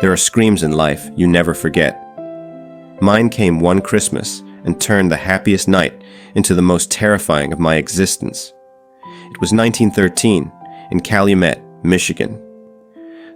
There are screams in life you never forget. Mine came one Christmas and turned the happiest night into the most terrifying of my existence. It was 1913 in Calumet, Michigan.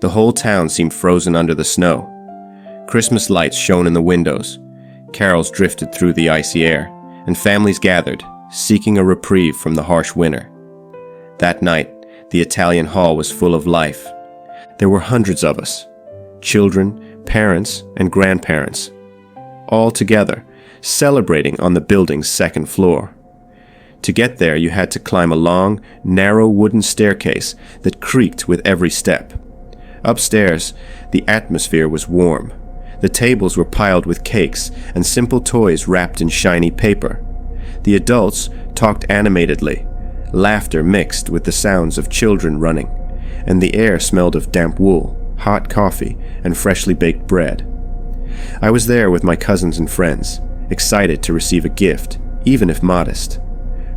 The whole town seemed frozen under the snow. Christmas lights shone in the windows, carols drifted through the icy air, and families gathered, seeking a reprieve from the harsh winter. That night, the Italian hall was full of life. There were hundreds of us, children, parents, and grandparents, all together, celebrating on the building's second floor. To get there, you had to climb a long, narrow wooden staircase that creaked with every step. Upstairs, the atmosphere was warm. The tables were piled with cakes and simple toys wrapped in shiny paper. The adults talked animatedly, laughter mixed with the sounds of children running, and the air smelled of damp wool, hot coffee, and freshly baked bread. I was there with my cousins and friends, excited to receive a gift, even if modest.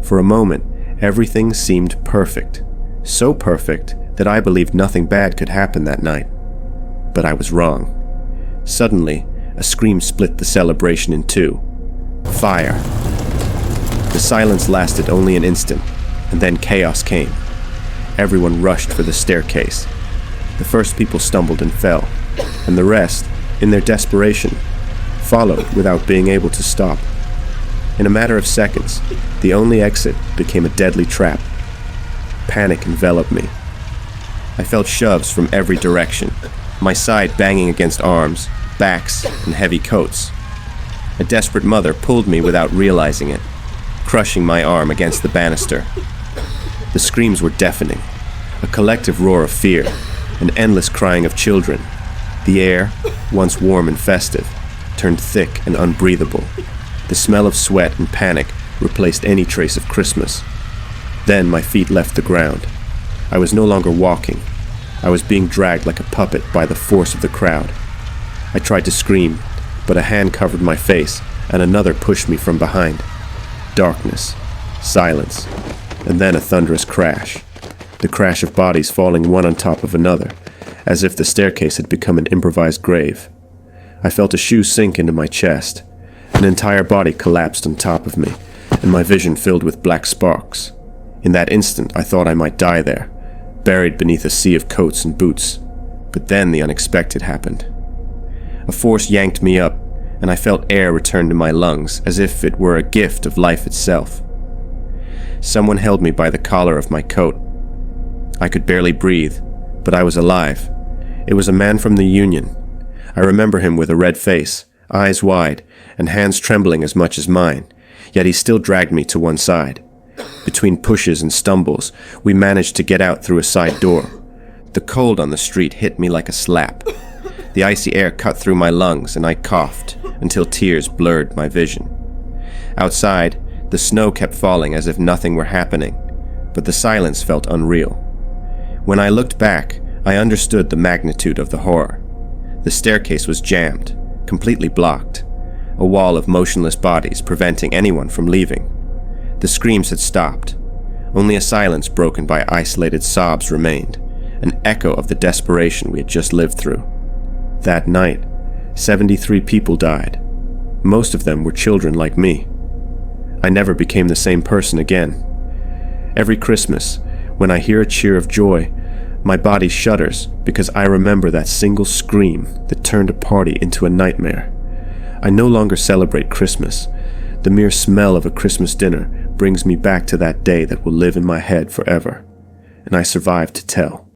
For a moment, everything seemed perfect, so perfect that I believed nothing bad could happen that night. But I was wrong. Suddenly, a scream split the celebration in two. Fire. The silence lasted only an instant, and then chaos came. Everyone rushed for the staircase. The first people stumbled and fell, and the rest, in their desperation, followed without being able to stop. In a matter of seconds, the only exit became a deadly trap. Panic enveloped me. I felt shoves from every direction, my side banging against arms, backs, and heavy coats. A desperate mother pulled me without realizing it, crushing my arm against the banister. The screams were deafening, a collective roar of fear, an endless crying of children. The air, once warm and festive, turned thick and unbreathable. The smell of sweat and panic replaced any trace of Christmas. Then my feet left the ground. I was no longer walking. I was being dragged like a puppet by the force of the crowd. I tried to scream, but a hand covered my face, and another pushed me from behind. Darkness, silence, and then a thunderous crash. The crash of bodies falling one on top of another, as if the staircase had become an improvised grave. I felt a shoe sink into my chest. An entire body collapsed on top of me, and my vision filled with black sparks. In that instant, I thought I might die there, buried beneath a sea of coats and boots. But then the unexpected happened. A force yanked me up, and I felt air return to my lungs, as if it were a gift of life itself. Someone held me by the collar of my coat. I could barely breathe, but I was alive. It was a man from the Union. I remember him with a red face, eyes wide, and hands trembling as much as mine, yet he still dragged me to one side. Between pushes and stumbles, we managed to get out through a side door. The cold on the street hit me like a slap. The icy air cut through my lungs, and I coughed until tears blurred my vision. Outside, the snow kept falling as if nothing were happening, but the silence felt unreal. When I looked back, I understood the magnitude of the horror. The staircase was jammed, completely blocked, a wall of motionless bodies preventing anyone from leaving. The screams had stopped. Only a silence broken by isolated sobs remained, an echo of the desperation we had just lived through. That night, 73 people died. Most of them were children like me. I never became the same person again. Every Christmas, when I hear a cheer of joy, my body shudders because I remember that single scream that turned a party into a nightmare. I no longer celebrate Christmas. The mere smell of a Christmas dinner brings me back to that day that will live in my head forever. And I survived to tell.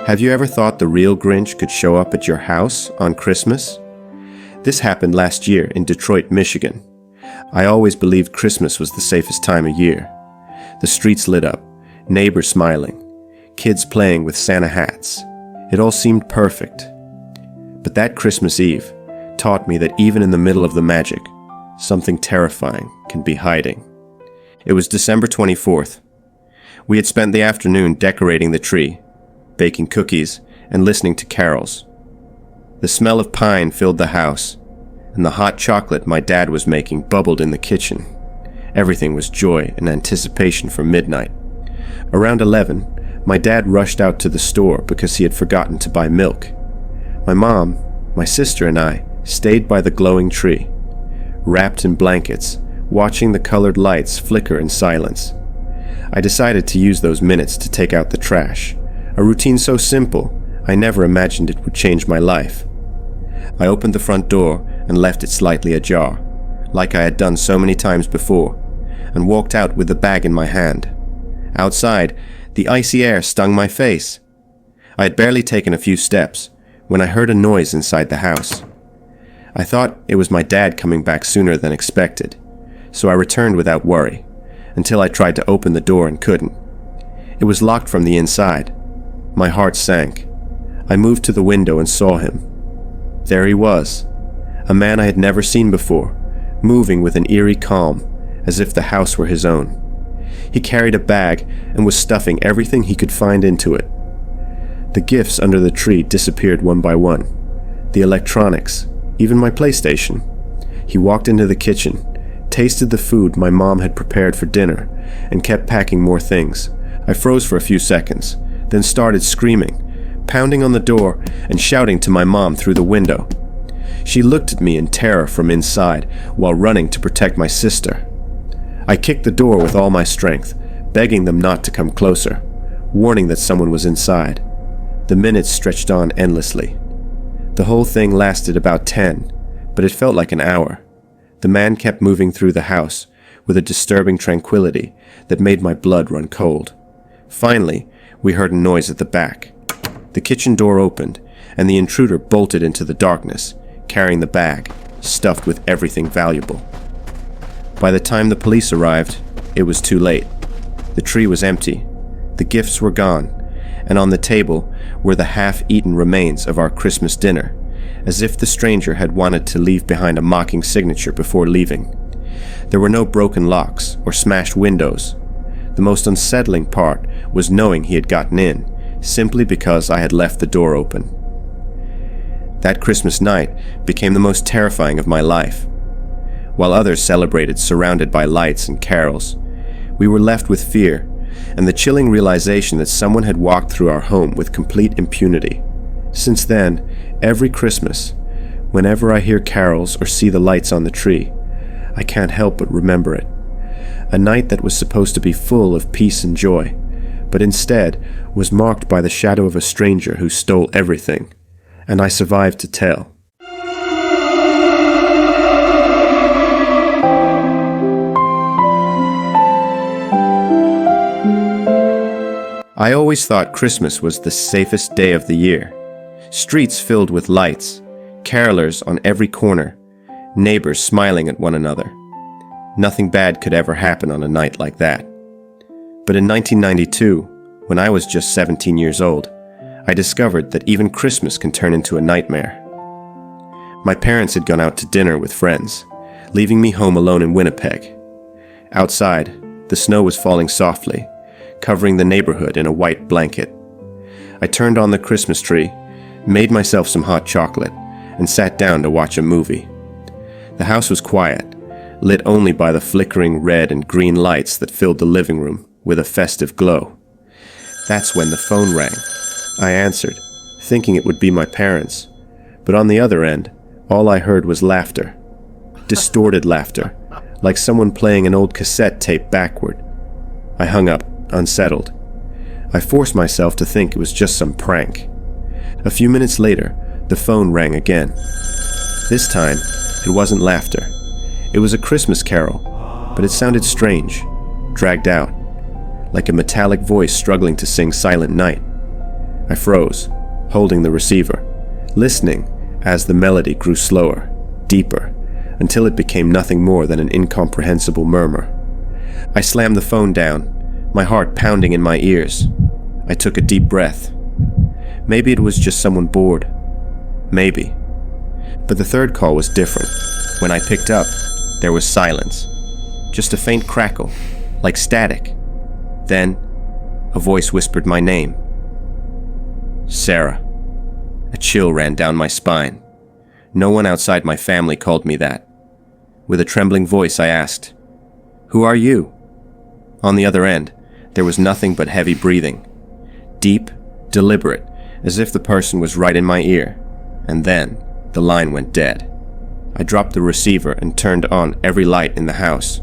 Have you ever thought the real Grinch could show up at your house on Christmas? This happened last year in Detroit, Michigan. I always believed Christmas was the safest time of year. The streets lit up, neighbors smiling, kids playing with Santa hats. It all seemed perfect. But that Christmas Eve taught me that even in the middle of the magic, something terrifying can be hiding. It was December 24th. We had spent the afternoon decorating the tree, baking cookies, and listening to carols. The smell of pine filled the house, and the hot chocolate my dad was making bubbled in the kitchen. Everything was joy and anticipation for midnight. Around 11, my dad rushed out to the store because he had forgotten to buy milk. My mom, my sister, and I stayed by the glowing tree, wrapped in blankets, watching the colored lights flicker in silence. I decided to use those minutes to take out the trash, a routine so simple I never imagined it would change my life. I opened the front door and left it slightly ajar, like I had done so many times before, and walked out with the bag in my hand. Outside, the icy air stung my face. I had barely taken a few steps when I heard a noise inside the house. I thought it was my dad coming back sooner than expected, so I returned without worry, until I tried to open the door and couldn't. It was locked from the inside. My heart sank. I moved to the window and saw him. There he was, a man I had never seen before, moving with an eerie calm, as if the house were his own. He carried a bag and was stuffing everything he could find into it. The gifts under the tree disappeared one by one. The electronics, even my PlayStation. He walked into the kitchen, tasted the food my mom had prepared for dinner, and kept packing more things. I froze for a few seconds, then started screaming, pounding on the door and shouting to my mom through the window. She looked at me in terror from inside while running to protect my sister. I kicked the door with all my strength, begging them not to come closer, warning that someone was inside. The minutes stretched on endlessly. The whole thing lasted about 10, but it felt like an hour. The man kept moving through the house with a disturbing tranquility that made my blood run cold. Finally, we heard a noise at the back. The kitchen door opened, and the intruder bolted into the darkness, carrying the bag, stuffed with everything valuable. By the time the police arrived, it was too late. The tree was empty, the gifts were gone, and on the table were the half-eaten remains of our Christmas dinner, as if the stranger had wanted to leave behind a mocking signature before leaving. There were no broken locks or smashed windows. The most unsettling part was knowing he had gotten in, simply because I had left the door open. That Christmas night became the most terrifying of my life. While others celebrated surrounded by lights and carols, we were left with fear and the chilling realization that someone had walked through our home with complete impunity. Since then, every Christmas, whenever I hear carols or see the lights on the tree, I can't help but remember it. A night that was supposed to be full of peace and joy, but instead was marked by the shadow of a stranger who stole everything, and I survived to tell. I always thought Christmas was the safest day of the year. Streets filled with lights, carolers on every corner, neighbors smiling at one another. Nothing bad could ever happen on a night like that. But in 1992, when I was just 17 years old, I discovered that even Christmas can turn into a nightmare. My parents had gone out to dinner with friends, leaving me home alone in Winnipeg. Outside, the snow was falling softly, covering the neighborhood in a white blanket. I turned on the Christmas tree, made myself some hot chocolate, and sat down to watch a movie. The house was quiet, lit only by the flickering red and green lights that filled the living room with a festive glow. That's when the phone rang. I answered, thinking it would be my parents, but on the other end, all I heard was laughter. Distorted laughter, like someone playing an old cassette tape backward. I hung up, unsettled. I forced myself to think it was just some prank. A few minutes later, the phone rang again. This time, it wasn't laughter. It was a Christmas carol, but it sounded strange, dragged out, like a metallic voice struggling to sing Silent Night. I froze, holding the receiver, listening as the melody grew slower, deeper, until it became nothing more than an incomprehensible murmur. I slammed the phone down, my heart pounding in my ears. I took a deep breath. Maybe it was just someone bored. Maybe. But the third call was different. When I picked up, there was silence. Just a faint crackle, like static. Then, a voice whispered my name. Sarah. A chill ran down my spine. No one outside my family called me that. With a trembling voice, I asked, "Who are you?" On the other end, there was nothing but heavy breathing. Deep, deliberate, as if the person was right in my ear. And then, the line went dead. I dropped the receiver and turned on every light in the house.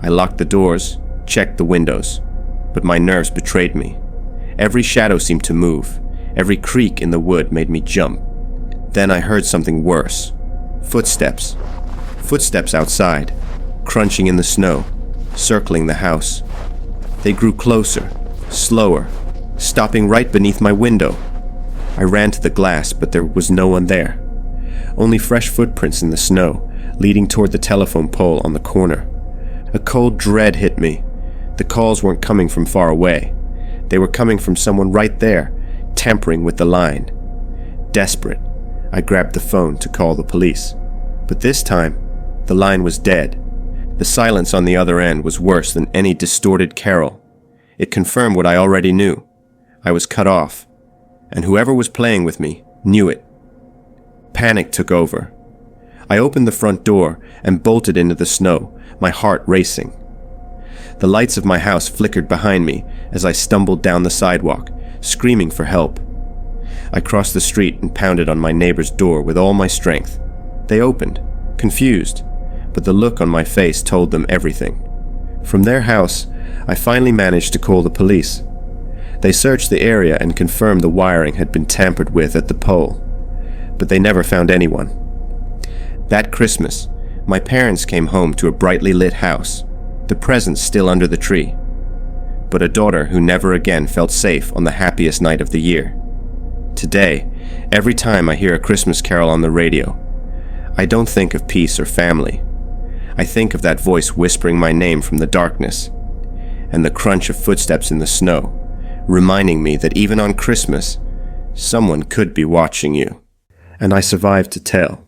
I locked the doors, checked the windows, but my nerves betrayed me. Every shadow seemed to move. Every creak in the wood made me jump. Then I heard something worse. Footsteps. Footsteps outside, crunching in the snow, circling the house. They grew closer, slower, stopping right beneath my window. I ran to the glass, but there was no one there. Only fresh footprints in the snow, leading toward the telephone pole on the corner. A cold dread hit me. The calls weren't coming from far away. They were coming from someone right there, tampering with the line. Desperate, I grabbed the phone to call the police. But this time, the line was dead. The silence on the other end was worse than any distorted carol. It confirmed what I already knew. I was cut off, and whoever was playing with me knew it. Panic took over. I opened the front door and bolted into the snow, my heart racing. The lights of my house flickered behind me as I stumbled down the sidewalk, screaming for help. I crossed the street and pounded on my neighbor's door with all my strength. They opened, confused, but the look on my face told them everything. From their house, I finally managed to call the police. They searched the area and confirmed the wiring had been tampered with at the pole, but they never found anyone. That Christmas, my parents came home to a brightly lit house, the presents still under the tree, but a daughter who never again felt safe on the happiest night of the year. Today, every time I hear a Christmas carol on the radio, I don't think of peace or family. I think of that voice whispering my name from the darkness, and the crunch of footsteps in the snow, reminding me that even on Christmas, someone could be watching you. And I survived to tell.